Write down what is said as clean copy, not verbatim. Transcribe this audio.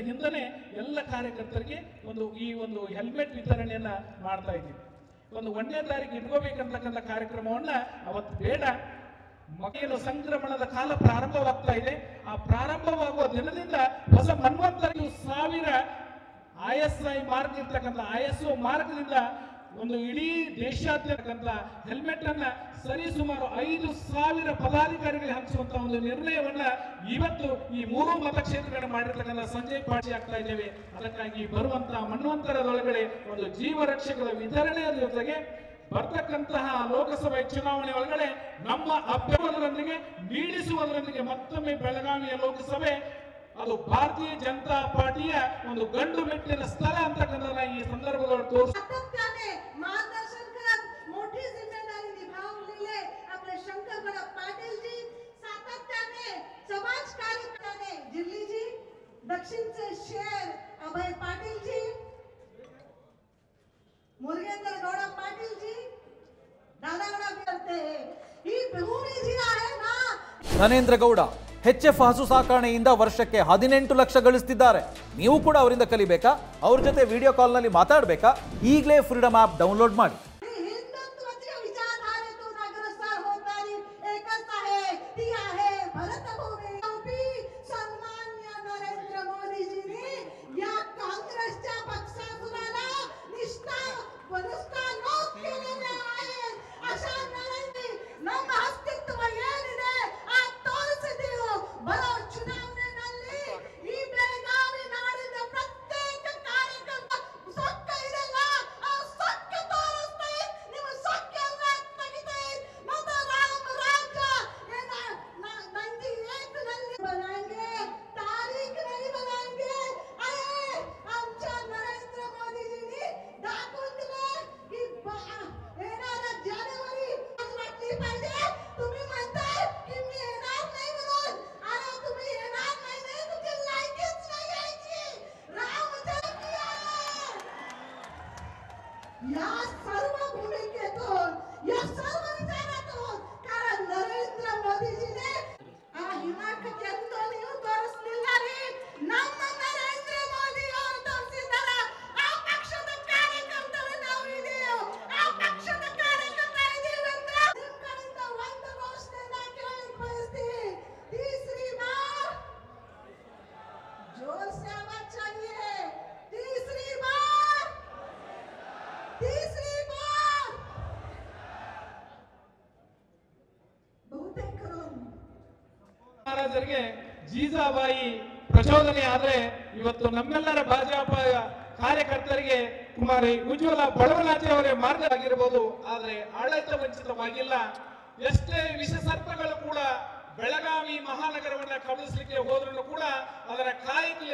ಹಿಂದನೆ ಎಲ್ಲ ಕಾರ್ಯಕರ್ತರಿಗೆ ಈ ಒಂದು ಹೆಲ್ಮೆಟ್ ವಿತರಣೆಯನ್ನ ಮಾಡ್ತಾ ಇದ್ದೀವಿ. ಒಂದು 1ನೇ ತಾರೀಕು ಇಟ್ಕೋಬೇಕಂತಕ್ಕಂಥ ಕಾರ್ಯಕ್ರಮವನ್ನ ಅವತ್ತು ಬೇಡ, ಮಗೇನು ಸಂಕ್ರಮಣದ ಕಾಲ ಪ್ರಾರಂಭವಾಗ್ತಾ ಇದೆ. ಆ ಪ್ರಾರಂಭವಾಗುವ ದಿನದಿಂದ ಹೊಸ ಮನ್ವಂತರಿಗೆ 1000 ISI ಮಾರ್ಕ್ ಇರ್ತಕ್ಕಂಥ ISO ಮಾರ್ಕ್ನಿಂದ ಒಂದು ಇಡೀ ದೇಶಾದ್ಯಂತ ಹೆಲ್ಮೆಟ್ ಅನ್ನ ಸರಿಸುಮಾರು 5000 ಪದಾಧಿಕಾರಿಗಳಿಗೆ ಹಂಚುವಂತ ಒಂದು ನಿರ್ಣಯವನ್ನ ಇವತ್ತು ಈ 3 ಮತಕ್ಷೇತ್ರಗಳ ಮಾಡಿರ್ತಕ್ಕಂಥ ಸಂಜಯ್ ಪಾಟೀಲ್ ಆಗ್ತಾ ಇದ್ದೇವೆ. ಅದಕ್ಕಾಗಿ ಬರುವಂತಹ ಮನ್ವಂತರದೊಳಗಡೆ ಒಂದು ಜೀವ ರಕ್ಷಕರ ವಿತರಣೆಯ ಜೊತೆಗೆ ಬರ್ತಕ್ಕಂತಹ ಲೋಕಸಭೆ ಚುನಾವಣೆ ಒಳಗಡೆ ನಮ್ಮ ಅಭ್ಯರ್ಥಿಗಳೊಂದಿಗೆ ನೀಡಿಸುವುದರೊಂದಿಗೆ ಮತ್ತೊಮ್ಮೆ ಬೆಳಗಾವಿಯ ಲೋಕಸಭೆ ಅದು ಭಾರತೀಯ ಜನತಾ ಪಾರ್ಟಿಯ ಒಂದು ಗಂಡು ಮೆಟ್ಟಿನ ಸ್ಥಳ ಅಂತಕ್ಕಂಥದ್ದನ್ನ ಈ संदर्भात सातत्याने मार्गदर्शन करत मोठी जिम्मेदारी निभावलेली आपले शंकरगड पाटील जी, सातत्याने समाज कार्यकर्त्याने जिल्ली जी, दक्षिणचे शेर अभय पाटील जी, मुरगेंद्र गौड पाटील जी, दादागड करते ही भूमी जी आहे ना. ನರೇಂದ್ರ ಗೌಡ HF ಹಸು ಸಾಕಾಣೆಯಿಂದ ವರ್ಷಕ್ಕೆ 18 ಲಕ್ಷ ಗಳಿಸ್ತಿದ್ದಾರೆ. ನೀವು ಕೂಡ ಅವರಿಂದ ಕಲಿಬೇಕಾ? ಅವ್ರ ಜೊತೆ ವಿಡಿಯೋ ಕಾಲ್ನಲ್ಲಿ ಮಾತಾಡಬೇಕಾ? ಈಗಲೇ ಫ್ರೀಡಮ್ ಆ್ಯಪ್ ಡೌನ್ಲೋಡ್ ಮಾಡಿ. या सर्व भूमिकेतून या सर्व विचारातून कारण नरेंद्र मोदीजीने हिमाकत्यातून येऊन तोರಿಸಲಿಲ್ಲ ನಮ್ಮ ನರೇಂದ್ರ ಮೋದಿ ಅವರು ತೋರಿಸಿದ್ದಾರೆ. ಆ ಪಕ್ಷದ ಕಾರ್ಯಕರ್ತರು ನಾವು ಇದ್ದೀವಿ, ಆ ಪಕ್ಷದ ಕಾರ್ಯಕರ್ತ ಇದ್ದೀವಿ ಅಂತ ನಿಮ್ಮ ಕಡೆಯಿಂದ ಒಂದು ಘೋಷಣೆನ ಕೇಳಲಿಕ್ಕೆ ಬಯಸ್ತೀವಿ. तीसरी बार जोर से आवाज चाहिए. तीसरी बार ಬಹುತೇಕ ಮಹಾರಾಜರಿಗೆ ಜೀಜಾಬಾಯಿ ಪ್ರಚೋದನೆ ಆದ್ರೆ ಇವತ್ತು ನಮ್ಮೆಲ್ಲರ ಭಾಜಪ ಕಾರ್ಯಕರ್ತರಿಗೆ ಕುಮಾರಿ ಉಜ್ವಲ ಬಡವಲಾಜಿ ಅವರೇ ಮಾರ್ಗ ಆಗಿರಬಹುದು. ಆದ್ರೆ ಆಡಳಿತ ವಂಚಿತವಾಗಿಲ್ಲ. ಎಷ್ಟೇ ವಿಷ ಸರ್ಪಗಳು ಕೂಡ ಬೆಳಗಾವಿ ಮಹಾನಗರವನ್ನ ಕಬಳಿಸಲಿಕ್ಕೆ ಹೋದ್ರೂ ಕೂಡ ಅದರ ಕಾಯಿಗೆ